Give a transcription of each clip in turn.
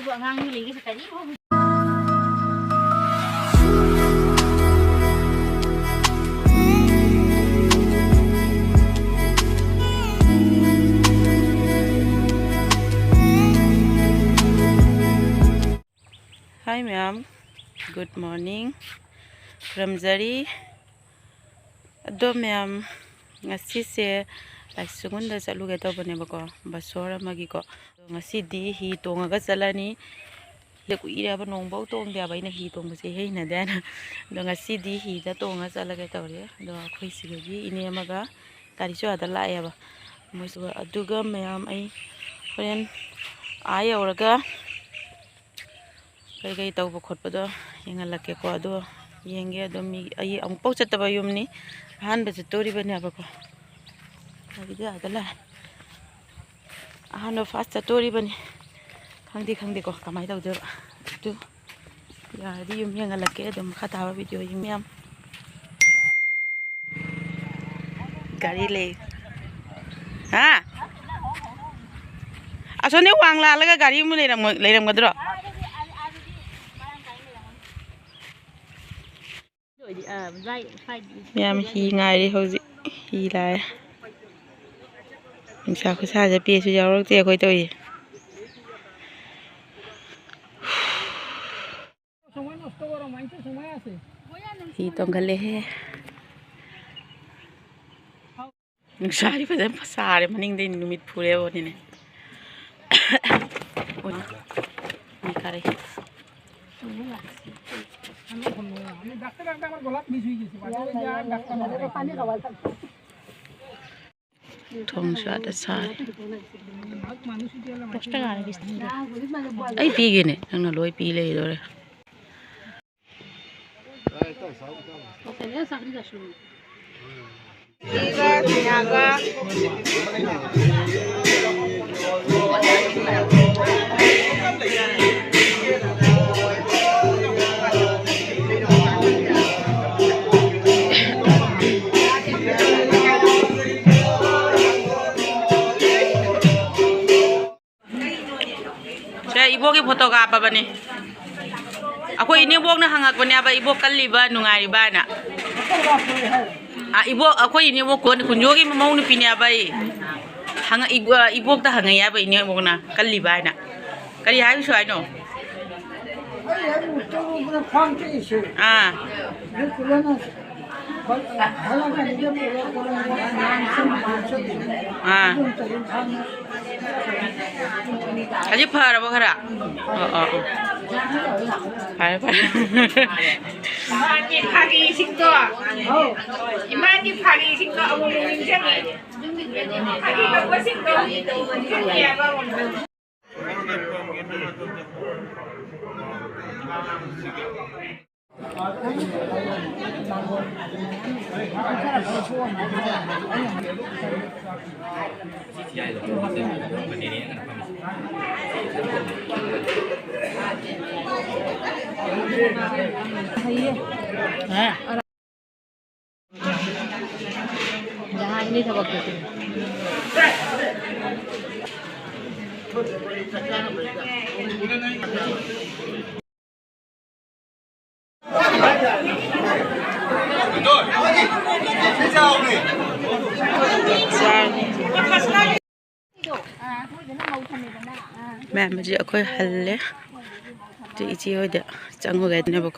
vợ ngang như lý cái gì không? Hi ma'am, good morning. Ramzari. Ado ma'am, ngasi se laisungunda chaluge tawbane bako basora magi ko. Ngasi di hi tongaga chalani. Leku ira ba nongbau tong dia baina hi tong base he na dana. Do ngasi di hi da tonga chalaga tawre. Do akhoi sigagi ini amaga tari chu ada la ya ba. Moisu aduga ma'am ai horen ai auraga kay tawbo khotpado yengalake ko ado yenge ado mi ai ampo chataba yumni han ba chatori bane abako agida adala ahano fast chatori bane khangdi ko kamai tawde tu ya di yum yengalake ado khata ba video yum yam gari le ha asone wangla laga gari mu leiram gadro Ma'am hi ngai đi hꯧji hi lai sa khu sa ja pi su yaw rok te khoi toi hi tong gale he sa ri fajan pasare maning de numit phure boni ne ni kare thong sa da sare ai pi ge ne nang na loi pi le do re Ibu ki foto ka apa bani? Aku ini buok na hangak bani apa ibu kali ba nungari ba na? Ibu aku ini buok kunjogi mau ni pini apa i? Hangak ibu ta hangak ya ba ini buok na kali ba na? Kali hai suai no? Aji phara ba khara phara imani phagi singto imani phagi singto among ningjangi phagi ka singto ya ba Jangan ini sabak itu. mẹ mà chị khơi hल्ले chị ơi được chẳng có cái này bố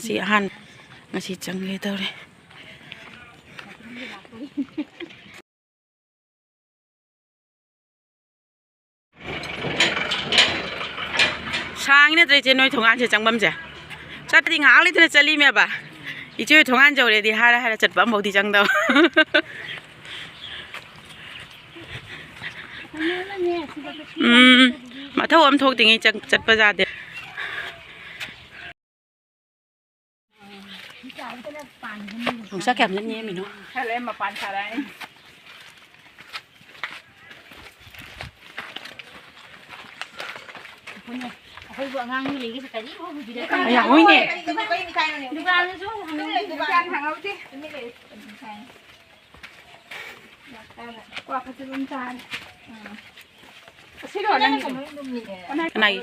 chị han mà chị chẳng nghe đâu đây sang này tôi chơi nói thằng anh chơi chẳng bấm chưa chắc thì ngáo lên tôi chơi li mẹ bà chị chơi thằng anh rồi thì hai là chật bấm bầu thì chẳng đâu mà thâu âm thuộc thì chật chật bao giờ được không sao kèm rất nhẹ mình nó hay là em mà pan xả đấy Aku buat ngang ni lagi sekali. Oh, bila kan? Ayah, oi ni. Dugaan tu, dugaan hàng ấu chứ. Qua cái chân tràn. 싫어 난 하나기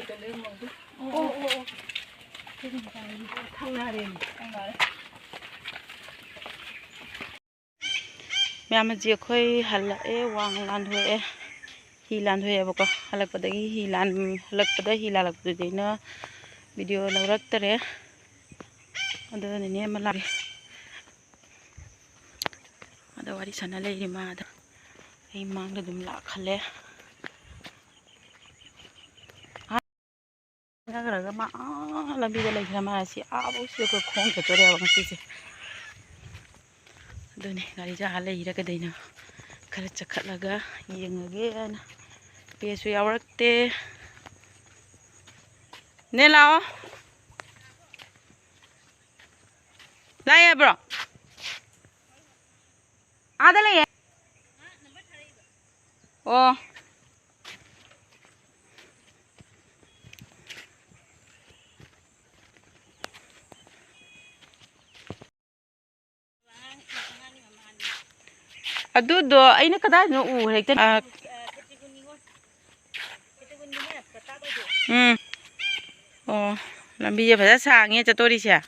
mẹ chị khơi hẳn là hoàng lan thôi hi lan thôi bố con hẳn là cái đấy hi lan lực cái đấy hi lan lực cái đấy nữa video lâu rất tới đấy ở đây này em làm ở đây đi sana lấy đi mà đây mang được đùm lạ khăn lẽ cái cái mà làm video lấy làm mà chị bố siêu cái khung cái chỗ đấy bằng chị đây này gari ra lấy ra cái đấy nào khá chắc khá là ga yên nghe nè bây giờ yêu rất tệ nè lao đây à bro à đây này ô adudo aina kada no u hekta oh lambi phasa sange chatori sia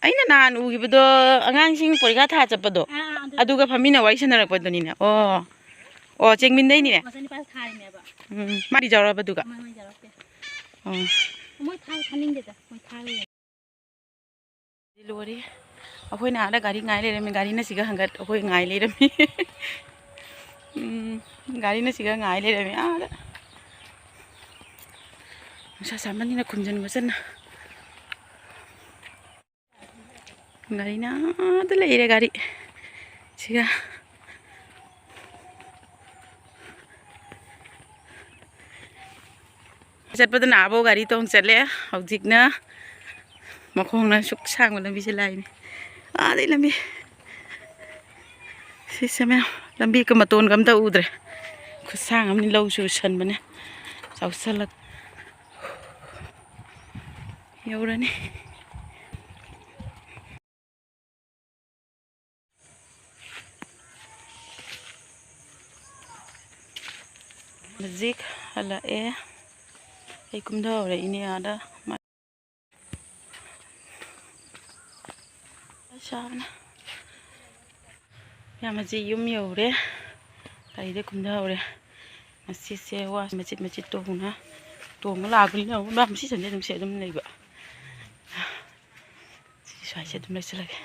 aina nan u gibdo angang sing porika tha chapado aduga phamina wai sanarak padoni na oh oh chengmin dei ni ne masani pas thai me ba mari jawra baduga mai jarate oh moi thai thaning de ta moi thai lori akhoi na da gari ngai le me gari na siga hangat akhoi ngai le rami gari na siga ngai le rami a da sa samani na kunjan wasan gari na da le re gari siga chatpada na bo gari tong chatle hojik na makhong na suk sang lambi se lai ni a dei lambi si sama lambi ka maton gam ta udre khu sang am ni lo su san bane sau salak yaurani mazik hala ai kum do re ini ada Sana. Ya masih yum yore. Kali dia kumda ore. Masih sewa masjid tu na. Tu melagu ni, masih saja masih ada mulai ba. Siswa saja mulai selagi.